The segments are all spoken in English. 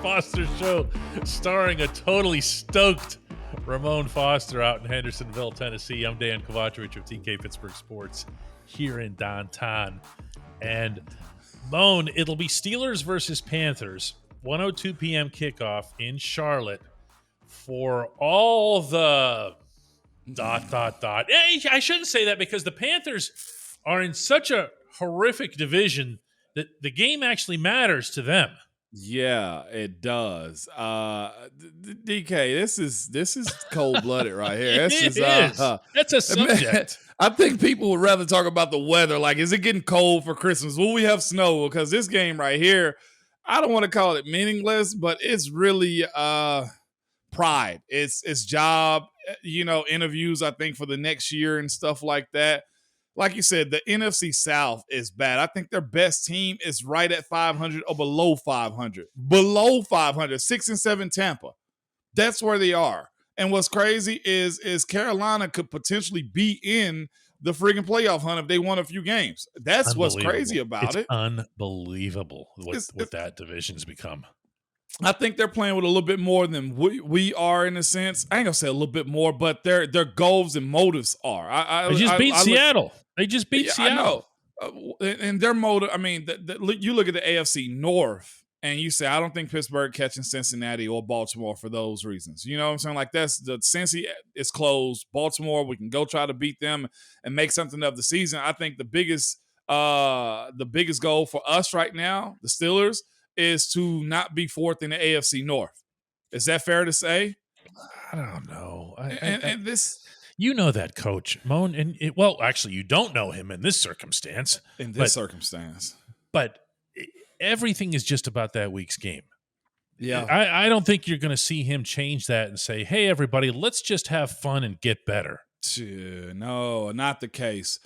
Foster Show, starring a totally stoked Ramon Foster out in Hendersonville, Tennessee. I'm Dejan Kovacevic of TK Pittsburgh Sports here in downtown. And Moan, it'll be Steelers versus Panthers, 1:02 p.m. kickoff in Charlotte for all the ... I shouldn't say that because the Panthers are in such a horrific division that the game actually matters to them. Yeah, it does. DK, this is cold-blooded right here. That's a subject. I think people would rather talk about the weather. Like, is it getting cold for Christmas? Will we have snow? Because this game right here, I don't want to call it meaningless, but it's really pride. It's job, interviews, I think, for the next year and stuff like that. Like you said, the NFC South is bad. I think their best team is right at 500 or below 500. Below 500, 6-7 Tampa. That's where they are. And what's crazy is Carolina could potentially be in the friggin' playoff hunt if they won a few games. That's what's crazy about it. It's unbelievable what that division's become. I think they're playing with a little bit more than we are in a sense. I ain't gonna say a little bit more, but their goals and motives are. They just beat Seattle. They just beat Seattle. I know. And their motive, I mean, you look at the AFC North and you say, I don't think Pittsburgh catching Cincinnati or Baltimore for those reasons. You know what I'm saying? Like, that's the Cincy is closed. Baltimore, we can go try to beat them and make something of the season. I think the biggest goal for us right now, the Steelers, is to not be fourth in the AFC North. Is that fair to say? I don't know. You know that coach, Moan, actually, you don't know him in this circumstance. But everything is just about that week's game. Yeah. I don't think you're going to see him change that and say, hey, everybody, let's just have fun and get better. No, not the case.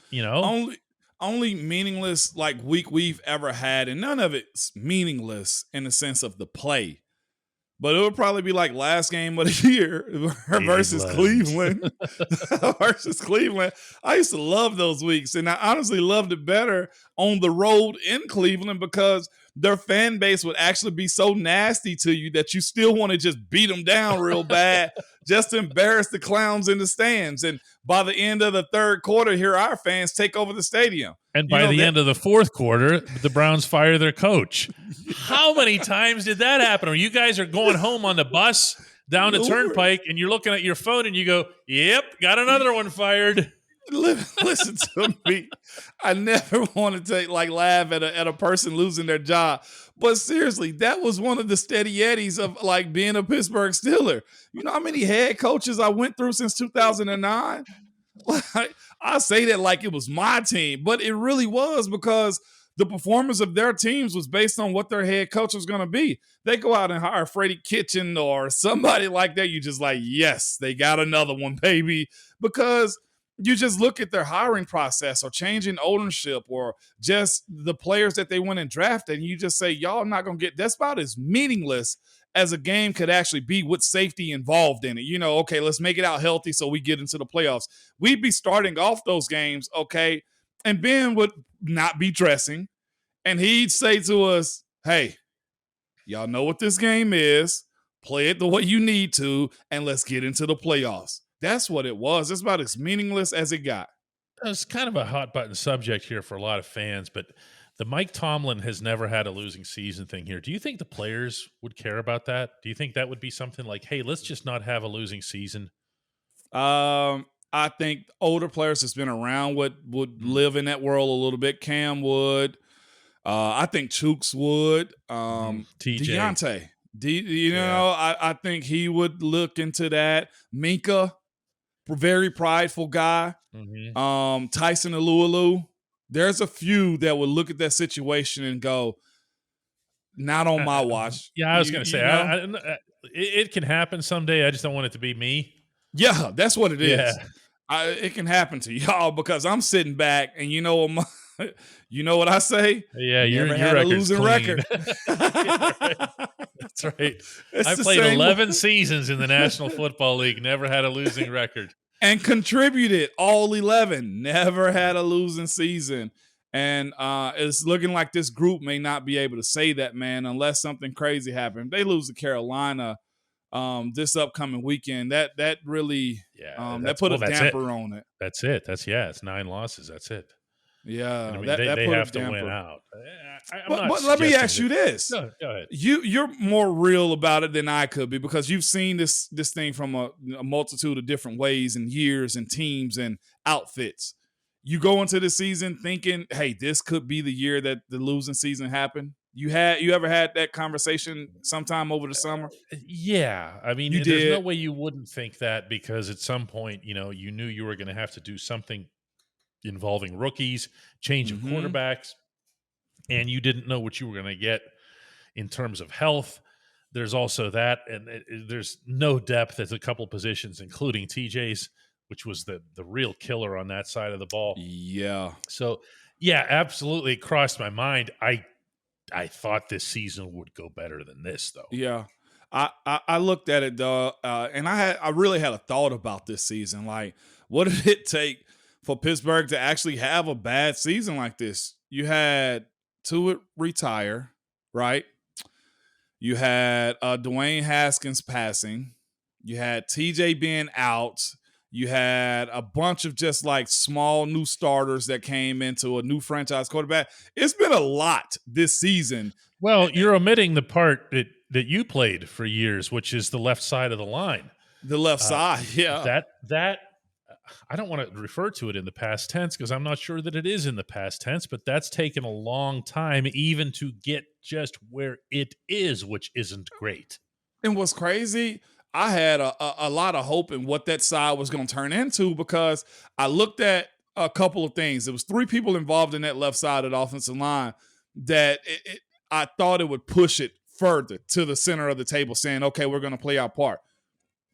Only meaningless like week we've ever had, and none of it's meaningless in the sense of the play. But it would probably be like last game of the year versus Cleveland. versus Cleveland. I used to love those weeks, and I honestly loved it better on the road in Cleveland because their fan base would actually be so nasty to you that you still want to just beat them down real bad just to embarrass the clowns in the stands. And by the end of the third quarter, here our fans take over the stadium. And by the end of the fourth quarter, the Browns fire their coach. How many times did that happen? Or you guys are going home on the bus down the turnpike and you're looking at your phone and you go, yep, got another one fired. Listen to me. I never want to laugh at a person losing their job. But seriously, that was one of the steady eddies of like being a Pittsburgh Steeler. You know how many head coaches I went through since 2009? I say that like it was my team, but it really was because the performance of their teams was based on what their head coach was going to be. They go out and hire Freddie Kitchen or somebody like that. You just like, yes, they got another one, baby. Because you just look at their hiring process or changing ownership or just the players that they went and drafted, and you just say, y'all not going to get – that's about as meaningless as a game could actually be with safety involved in it. Okay, let's make it out healthy so we get into the playoffs. We'd be starting off those games, okay, and Ben would not be dressing, and he'd say to us, hey, y'all know what this game is. Play it the way you need to, and let's get into the playoffs. That's what it was. It's about as meaningless as it got. It's kind of a hot button subject here for a lot of fans, but the Mike Tomlin has never had a losing season thing here. Do you think the players would care about that? Do you think that would be something like, hey, let's just not have a losing season? I think older players that's been around would live in that world a little bit. Cam would. I think Chooks would. TJ. Deontay. I think he would look into that. Minka, very prideful guy. Mm-hmm. Tyson Alualu. There's a few that would look at that situation and go, not on my watch. Yeah, I was going to say, it can happen someday. I just don't want it to be me. Yeah, that's what it is. It can happen to y'all because I'm sitting back and you know what I say? Yeah, your record's losing record. That's right. I played 11 seasons in the National Football League, never had a losing record. And contributed all 11, never had a losing season. And it's looking like this group may not be able to say that, man, unless something crazy happens. They lose to Carolina this upcoming weekend. That really that put a damper on it. That's it. It's 9 losses. That's it. Yeah, and I mean, that they put have a to damper. win out. But let me ask you this: Go ahead. You're more real about it than I could be, because you've seen this thing from a multitude of different ways and years and teams and outfits. You go into the season thinking, "Hey, this could be the year that the losing season happened." You ever had that conversation sometime over the summer? Yeah, I mean, You there's did. no way you wouldn't think that, because at some point, you knew you were going to have to do something involving rookies, change of quarterbacks, and you didn't know what you were going to get in terms of health. There's also that, and there's no depth at a couple positions, including TJ's, which was the real killer on that side of the ball. Yeah. So, yeah, absolutely, it crossed my mind. I thought this season would go better than this, though. Yeah. I looked at it, though, and I really had a thought about this season. Like, what did it take for Pittsburgh to actually have a bad season like this? You had Tuitt retire, right? You had Dwayne Haskins passing. You had TJ being out. You had a bunch of just like small new starters that came into a new franchise quarterback. It's been a lot this season. Well, you're omitting the part that you played for years, which is the left side of the line. The left side, yeah. That I don't want to refer to it in the past tense, because I'm not sure that it is in the past tense, but that's taken a long time even to get just where it is, which isn't great. And what's crazy, I had a lot of hope in what that side was going to turn into, because I looked at a couple of things. There was 3 people involved in that left side of the offensive line that I thought it would push it further to the center of the table, saying, okay, we're going to play our part.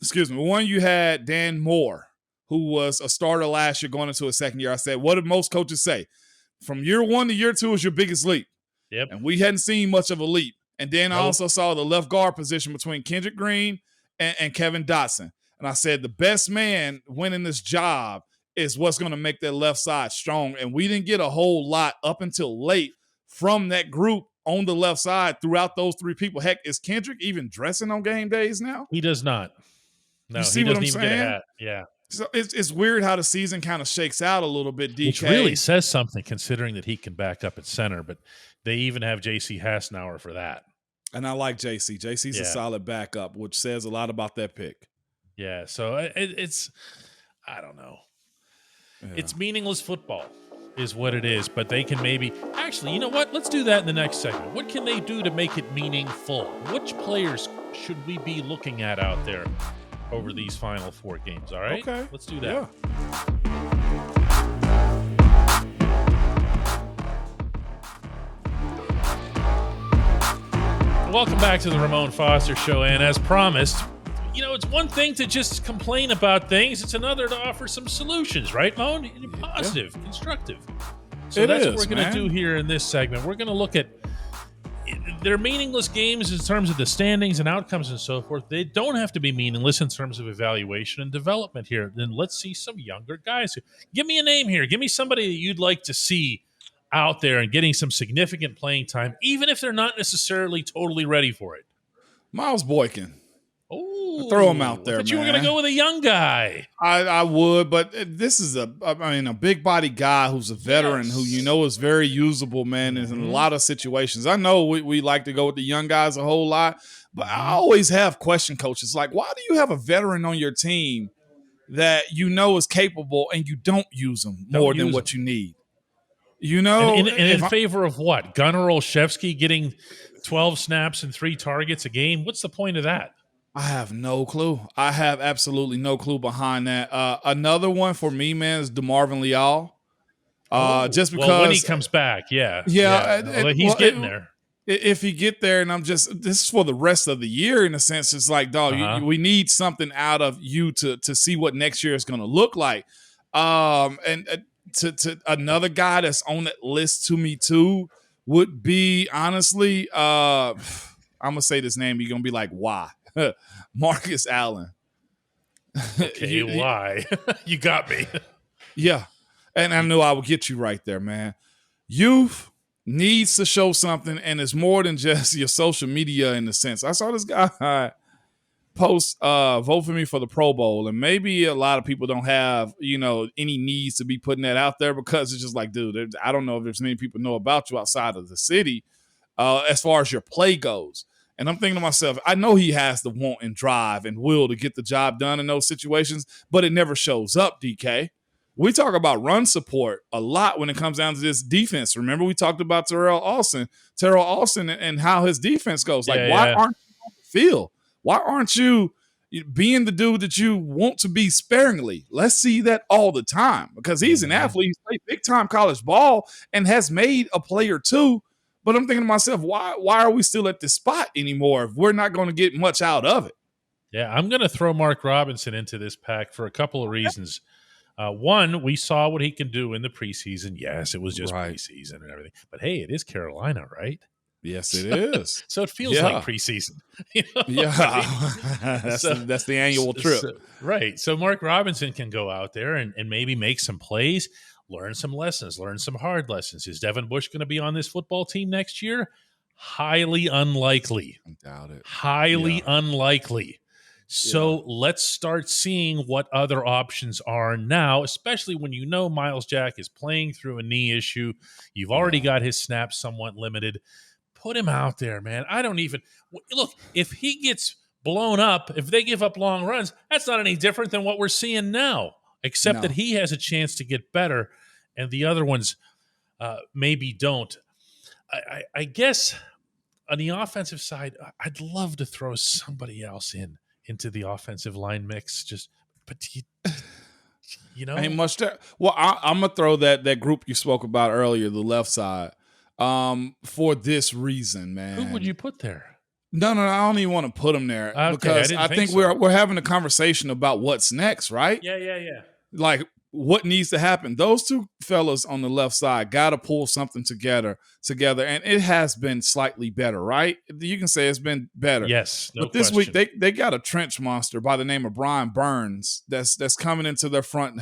Excuse me. One, you had Dan Moore, who was a starter last year going into his second year. I said, what did most coaches say? From year 1 to year 2 is your biggest leap. Yep. And we hadn't seen much of a leap. And then I also saw the left guard position between Kendrick Green and Kevin Dotson. And I said, the best man winning this job is what's going to make that left side strong. And we didn't get a whole lot up until late from that group on the left side throughout those 3 people. Heck, is Kendrick even dressing on game days now? He does not. No, you see he what doesn't I'm even saying? get a hat. Yeah. So it's weird how the season kind of shakes out a little bit, DK. Which really says something, considering that he can back up at center, but they even have J.C. Hassenauer for that. And I like JC. JC's a solid backup, which says a lot about that pick. Yeah, so it's I don't know. Yeah. It's meaningless football is what it is, but they can maybe – actually, you know what? Let's do that in the next segment. What can they do to make it meaningful? Which players should we be looking at out there over these final 4 games, all right? Okay. Let's do that. Yeah. Welcome back to the Ramon Foster Show, and as promised, it's one thing to just complain about things. It's another to offer some solutions, right, Moan? Positive, constructive. So that's what we're going to do here in this segment. We're going to look at their meaningless games in terms of the standings and outcomes and so forth. They don't have to be meaningless in terms of evaluation and development here. Then let's see some younger guys. Give me a name here. Give me somebody that you'd like to see out there and getting some significant playing time, even if they're not necessarily totally ready for it. Miles Boykin. Oh, throw him out there, I thought you were going to go with a young guy. I would, but this is a big body guy who's a veteran who is very usable, man, in a lot of situations. I know we like to go with the young guys a whole lot, but I always have question coaches like, why do you have a veteran on your team that is capable and you don't use them more than what you need? In favor of what? Gunnar Olszewski getting 12 snaps and 3 targets a game? What's the point of that? I have no clue. I have absolutely no clue behind that. Another one for me, man, is DeMarvin Leal. Just because when he comes back, he's getting there. If he get there, and this is for the rest of the year in a sense. It's like, dog, we need something out of you to see what next year is going to look like. To another guy that's on that list to me too would be, honestly, I'm gonna say this name. You're gonna be like, why? Marcus Allen. Okay, why? You got me. Yeah, and I knew I would get you right there, man. youth needs to show something, and it's more than just your social media in the sense. I saw this guy post vote for me for the Pro Bowl, and maybe a lot of people don't have any needs to be putting that out there because it's just like, dude, I don't know if there's many people know about you outside of the city as far as your play goes. And I'm thinking to myself, I know he has the want and drive and will to get the job done in those situations, but it never shows up, DK. We talk about run support a lot when it comes down to this defense. Remember, we talked about Terrell Austin and how his defense goes. Like, why aren't you on the field? Why aren't you being the dude that you want to be sparingly? Let's see that all the time because he's an athlete. He's played big-time college ball and has made a play or two. But I'm thinking to myself, why are we still at this spot anymore if we're not going to get much out of it? Yeah, I'm going to throw Mark Robinson into this pack for a couple of reasons. One, we saw what he can do in the preseason. Yes, it was just preseason and everything. But, hey, it is Carolina, right? Yes, it is. So it feels like preseason. Yeah, that's the annual trip. Right. So Mark Robinson can go out there and maybe make some plays, learn some lessons, learn some hard lessons. Is Devin Bush going to be on this football team next year? Highly unlikely. I doubt it. Highly unlikely. So let's start seeing what other options are now, especially when Miles Jack is playing through a knee issue. You've already got his snaps somewhat limited. Put him out there, man. I don't even – look, if he gets blown up, if they give up long runs, that's not any different than what we're seeing now, except that he has a chance to get better and the other ones maybe don't. I guess on the offensive side, I'd love to throw somebody else into the offensive line mix. Ain't much there. Well, I'm gonna throw that group you spoke about earlier, the left side, for this reason, man. Who would you put there? No, I don't even want to put them there because I think so. we're having a conversation about what's next, right? Yeah. Like what needs to happen. Those two fellas on the left side got to pull something together, and it has been slightly better, right? You can say it's been better. Yes, but this week they got a trench monster by the name of Brian Burns that's coming into their front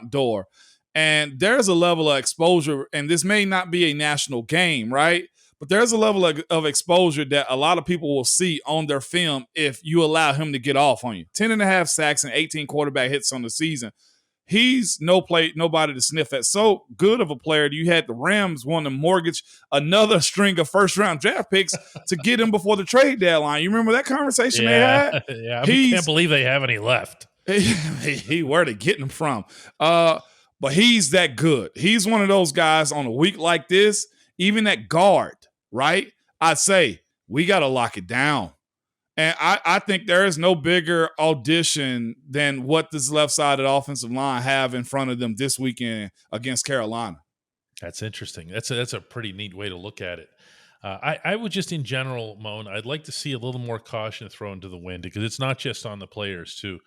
door, and there's a level of exposure, and this may not be a national game, right? But there's a level of exposure that a lot of people will see on their film if you allow him to get off on you. 10.5 sacks and 18 quarterback hits on the season. He's nobody to sniff at. So good of a player. You had the Rams want to mortgage another string of first-round draft picks to get him before the trade deadline. You remember that conversation they had? Yeah, I can't believe they have any left. Where they getting him from? But he's that good. He's one of those guys on a week like this, even at guard, right? I'd say we got to lock it down. And I think there is no bigger audition than what this left-sided offensive line have in front of them this weekend against Carolina. That's interesting. That's a pretty neat way to look at it. I would just, in general, Moan, I'd like to see a little more caution thrown to the wind because it's not just on the players, too.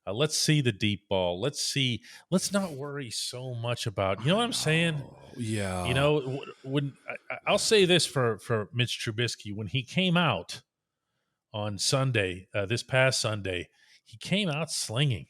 Let's see the deep ball. Let's not worry so much about, you know what I'm saying? Yeah. When I'll say this for Mitch Trubisky, when he came out on Sunday, this past Sunday, he came out slinging.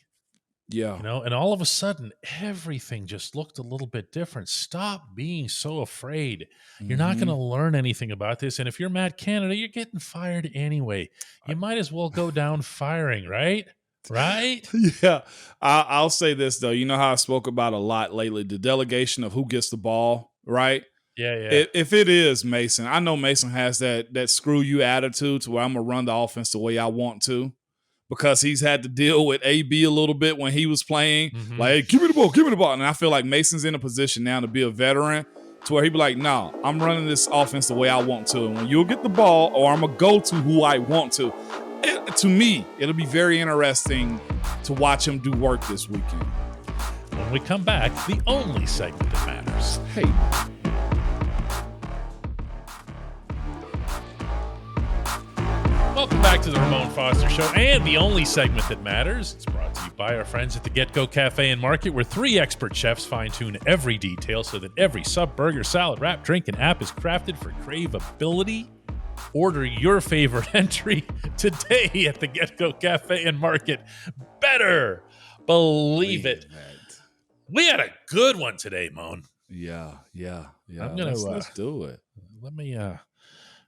Yeah. And all of a sudden, everything just looked a little bit different. Stop being so afraid. You're not going to learn anything about this. And if you're Matt Canada, you're getting fired anyway. You might as well go down firing, right? Right? Yeah. I'll say this, though. You know how I spoke about a lot lately, the delegation of who gets the ball, right? Yeah. If it is Mason, I know Mason has that screw you attitude to where I'm going to run the offense the way I want to because he's had to deal with AB a little bit when he was playing. Mm-hmm. Like, hey, give me the ball. And I feel like Mason's in a position now to be a veteran to where he'd be like, no, I'm running this offense the way I want to. And when you'll get the ball or I'm going to go to who I want to. To me, it'll be very interesting to watch him do work this weekend. When we come back, the only segment that matters. Hey. Welcome back to the Ramon Foster Show and the only segment that matters. It's brought to you by our friends at the Get-Go Cafe and Market, where 3 expert chefs fine-tune every detail so that every sub, burger, salad, wrap, drink, and app is crafted for craveability. Order your favorite entry today at the Get-Go Cafe and Market. Better believe it. We had a good one today, Moan. Yeah. I'm gonna Let's do it. let me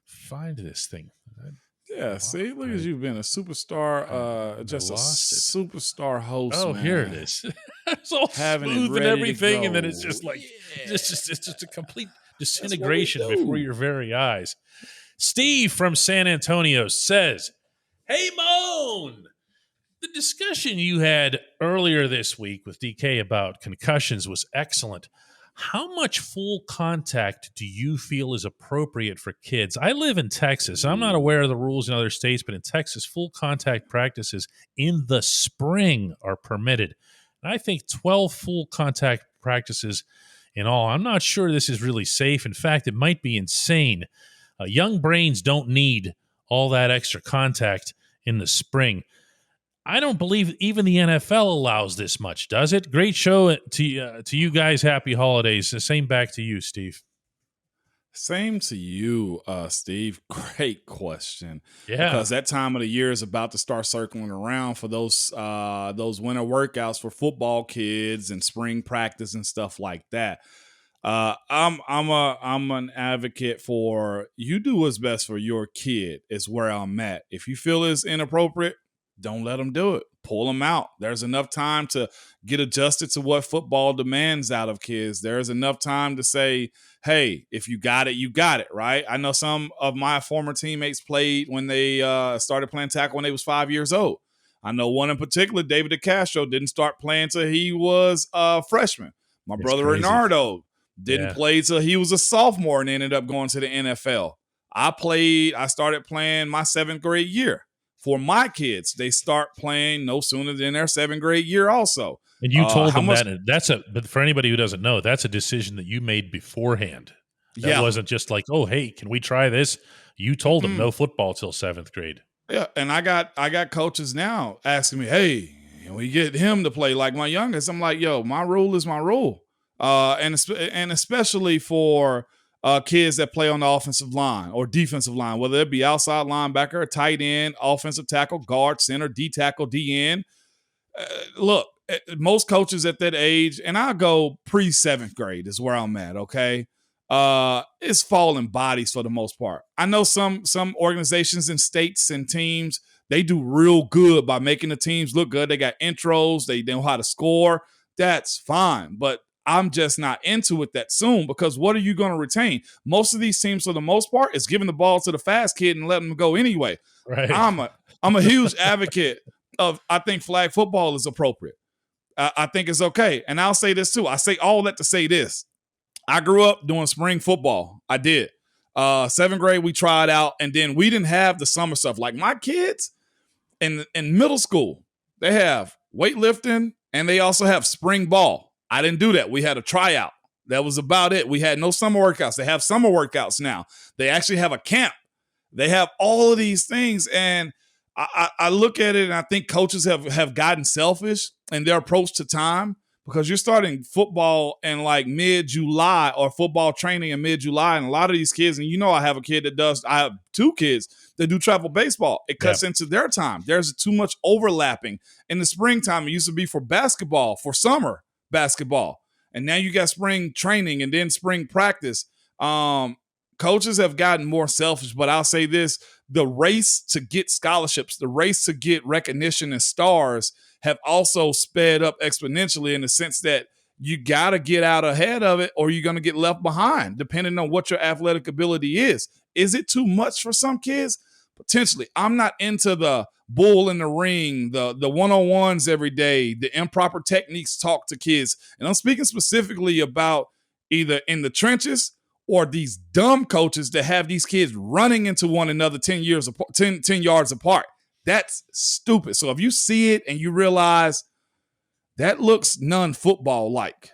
find this thing. Yeah, see, look at you being a superstar, just a lost it. superstar host, Oh, man. here it is. It's all Having it smooth and ready to everything, and then go. it's just like Yeah. it's just a complete That's what we disintegration before do. your very eyes. Steve from San Antonio says, "Hey, Moan, the discussion you had earlier this week with DK about concussions was excellent. How much full contact do you feel is appropriate for kids? I live in Texas. I'm not aware of the rules in other states, but in Texas, full contact practices in the spring are permitted. And I think 12 full contact practices in all. I'm not sure this is really safe. In fact, it might be insane. Young brains don't need all that extra contact in the spring. I don't believe even the NFL allows this much, does it? Great show to you guys. Happy holidays. The same back to you, Steve. Same to you, Steve. Great question. Yeah. Because that time of the year is about to start circling around for those winter workouts for football kids and spring practice and stuff like that. I'm an advocate for you do what's best for your kid is where I'm at. If you feel it's inappropriate, don't let them do it. Pull them out. There's enough time to get adjusted to what football demands out of kids. There's enough time to say, hey, if you got it, you got it, right? I know some of my former teammates played when they started playing tackle when they was 5 years old. I know one in particular, David DeCastro, didn't start playing till he was a freshman. My brother crazy. Renardo didn't play till he was a sophomore and ended up going to the NFL. I started playing my 7th grade year. For my kids, they start playing no sooner than their 7th grade year also. And you told them but for anybody who doesn't know, that's a decision that you made beforehand. That wasn't just like, oh, hey, can we try this? You told them no football till 7th grade. Yeah, and I got coaches now asking me, hey, can we get him to play like my youngest? I'm like, yo, my rule is my rule. And especially for kids that play on the offensive line or defensive line, whether it be outside linebacker, a tight end, offensive tackle, guard, center, D tackle, D end. Look, most coaches at that age, and I'll go pre-7th grade is where I'm at, okay? It's falling bodies for the most part. I know some organizations and states and teams, they do real good by making the teams look good. They got intros. They know how to score. That's fine. But I'm just not into it that soon because what are you going to retain? Most of these teams, for the most part, is giving the ball to the fast kid and letting them go anyway. Right. I'm a huge advocate of I think flag football is appropriate. I think it's okay. And I'll say this too. I say all that to say this. I grew up doing spring football. I did. 7th grade, we tried out, and then we didn't have the summer stuff. Like my kids in middle school, they have weightlifting and they also have spring ball. I didn't do that. We had a tryout. That was about it. We had no summer workouts. They have summer workouts now. They actually have a camp. They have all of these things. And I look at it and I think coaches have gotten selfish in their approach to time because you're starting football in like mid-July or football training in mid-July. And a lot of these kids, and I have I have 2 kids that do travel baseball. It cuts into their time. There's too much overlapping. In the springtime, it used to be for basketball, for summer basketball. And now you got spring training and then spring practice. Coaches have gotten more selfish, but I'll say this, the race to get scholarships, the race to get recognition and stars have also sped up exponentially in the sense that you got to get out ahead of it or you're going to get left behind, depending on what your athletic ability is. Is it too much for some kids? Potentially. I'm not into the bull in the ring, the one-on-ones every day, the improper techniques talk to kids. And I'm speaking specifically about either in the trenches or these dumb coaches that have these kids running into one another 10 yards apart. That's stupid. So if you see it and you realize that looks non-football like,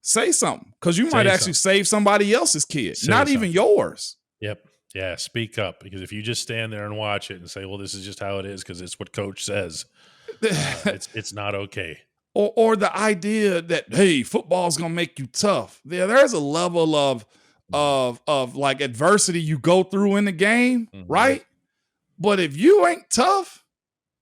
say something because you might actually save somebody else's kid, not even yours. Yep. Yeah, speak up because if you just stand there and watch it and say, well, this is just how it is because it's what coach says, it's not okay. Or the idea that, hey, football is going to make you tough. There's a level of like adversity you go through in the game, right? But if you ain't tough,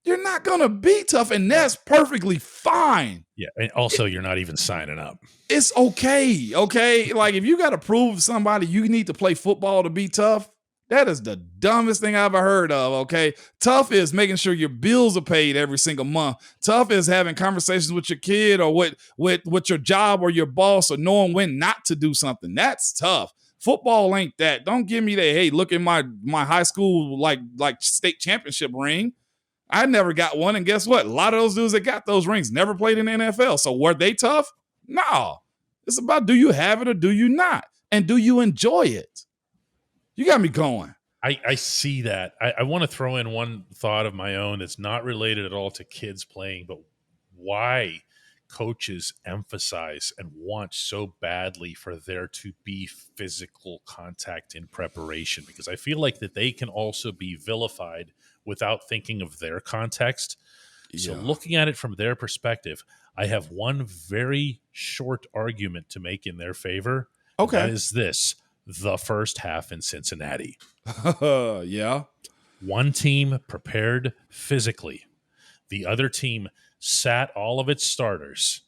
you're not going to be tough. And that's perfectly fine. Yeah. And also, you're not even signing up. It's okay. Okay. Like if you got to prove to somebody you need to play football to be tough, that is the dumbest thing I've ever heard of. Okay. Tough is making sure your bills are paid every single month. Tough is having conversations with your kid or with your job or your boss or knowing when not to do something. That's tough. Football ain't that. Don't give me that, hey, look at my high school like state championship ring. I never got one. And guess what? A lot of those dudes that got those rings never played in the NFL. So were they tough? No. It's about, do you have it or do you not? And do you enjoy it? You got me going. I see that. I want to throw in one thought of my own that's not related at all to kids playing, but why coaches emphasize and want so badly for there to be physical contact in preparation, because I feel like that they can also be vilified without thinking of their context. So looking at it from their perspective, I have one very short argument to make in their favor. Okay. That is this: the first half in Cincinnati. Yeah. One team prepared physically. The other team sat all of its starters.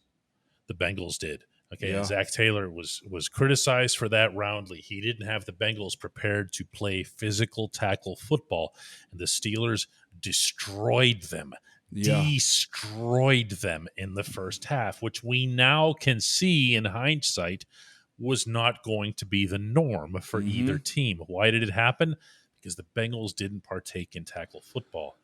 The Bengals did. Okay, Yeah. and Zach Taylor was criticized for that roundly. He didn't have the Bengals prepared to play physical tackle football, and the Steelers destroyed them. Destroyed them in the first half, which we now can see in hindsight was not going to be the norm for either team. Why did it happen? Because the Bengals didn't partake in tackle football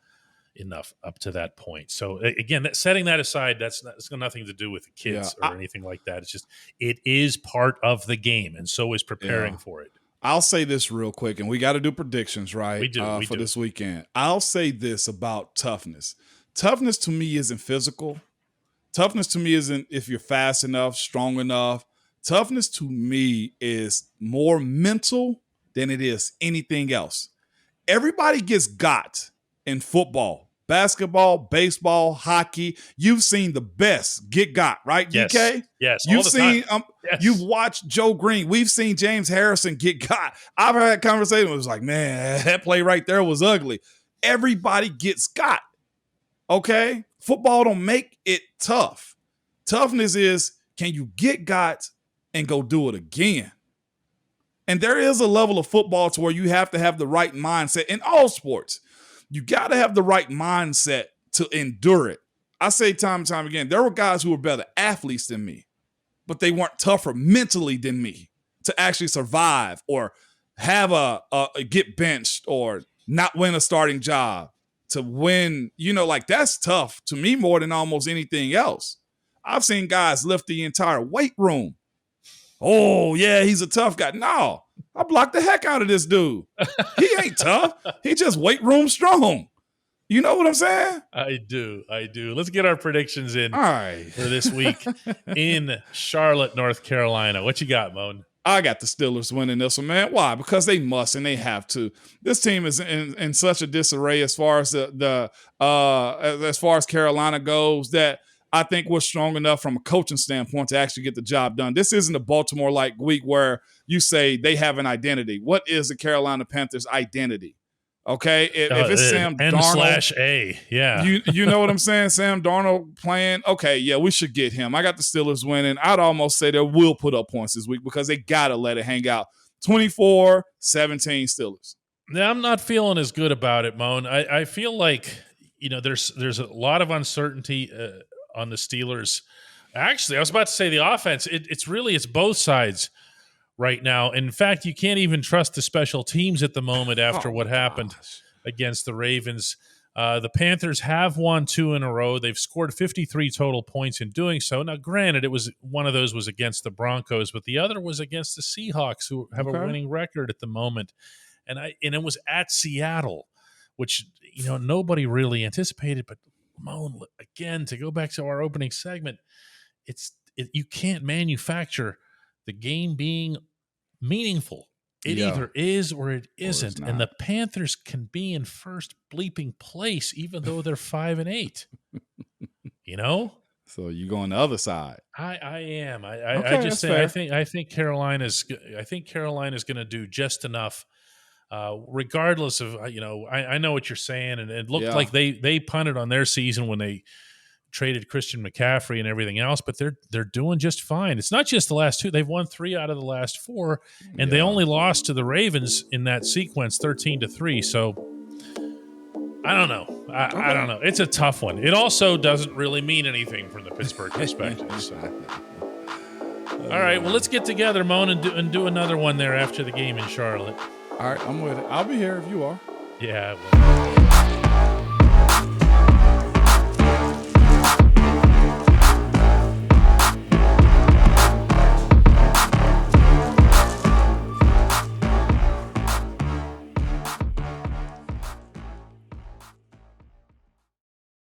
enough up to that point. So again, setting that aside, it's got nothing to do with the kids or anything like that. It's just, it is part of the game, and so is preparing for it. I'll say this real quick, and we got to do predictions, right? We do. For this weekend. I'll say this about toughness. Toughness to me isn't physical. Toughness to me isn't if you're fast enough, strong enough. Toughness to me is more mental than it is anything else. Everybody gets got in football, basketball, baseball, hockey. You've seen the best get got, right, GK? Yes. You've seen, you've watched Joe Green. We've seen James Harrison get got. I've had conversations. It was like, man, that play right there was ugly. Everybody gets got. Okay? Football don't make it tough. Toughness is, can you get got and go do it again? And there is a level of football to where you have to have the right mindset in all sports. You got to have the right mindset to endure it. I say time and time again, there were guys who were better athletes than me, but they weren't tougher mentally than me to actually survive or have a get benched or not win a starting job, to win, like that's tough to me more than almost anything else. I've seen guys lift the entire weight room. Oh, yeah, he's a tough guy. No, I blocked the heck out of this dude. He ain't tough. He just weight room strong. You know what I'm saying? I do. Let's get our predictions in all right for this week in Charlotte, North Carolina. What you got, Moan? I got the Steelers winning this one, man. Why? Because they must and they have to. This team is in such a disarray as far as as far as Carolina goes, that I think we're strong enough from a coaching standpoint to actually get the job done. This isn't a Baltimore-like week where you say they have an identity. What is the Carolina Panthers' identity? Okay, if it's Sam Darnold, yeah, you know what I'm saying. Sam Darnold playing. Okay, yeah, we should get him. I got the Steelers winning. I'd almost say they will put up points this week because they gotta let it hang out. 24-17 Steelers. Yeah, I'm not feeling as good about it, Moan. I feel like there's a lot of uncertainty on the Steelers. Actually, I was about to say the offense. It's both sides right now. In fact, you can't even trust the special teams at the moment after what happened against the Ravens. The Panthers have won 2 in a row. They've scored 53 total points in doing so. Now, granted, it was one of those was against the Broncos, but the other was against the Seahawks, who have a winning record at the moment. And it was at Seattle, which nobody really anticipated. But Moan, again, to go back to our opening segment, you can't manufacture the game being meaningful. It either is or it isn't. And the Panthers can be in first bleeping place, even though they're 5-8. So you go on the other side. I am. I just say I think Carolina's going to do just enough. Regardless of I know what you're saying, and it looked like they punted on their season when they traded Christian McCaffrey and everything else, but they're doing just fine. It's not just the last 2. They've won 3 out of the last 4, and they only lost to the Ravens in that sequence 13-3. So I don't know. I don't know. It's a tough one. It also doesn't really mean anything from the Pittsburgh perspective. So. All right, well, let's get together, Moan, and do another one there after the game in Charlotte. All right, I'm with it. I'll be here if you are. Yeah, I will.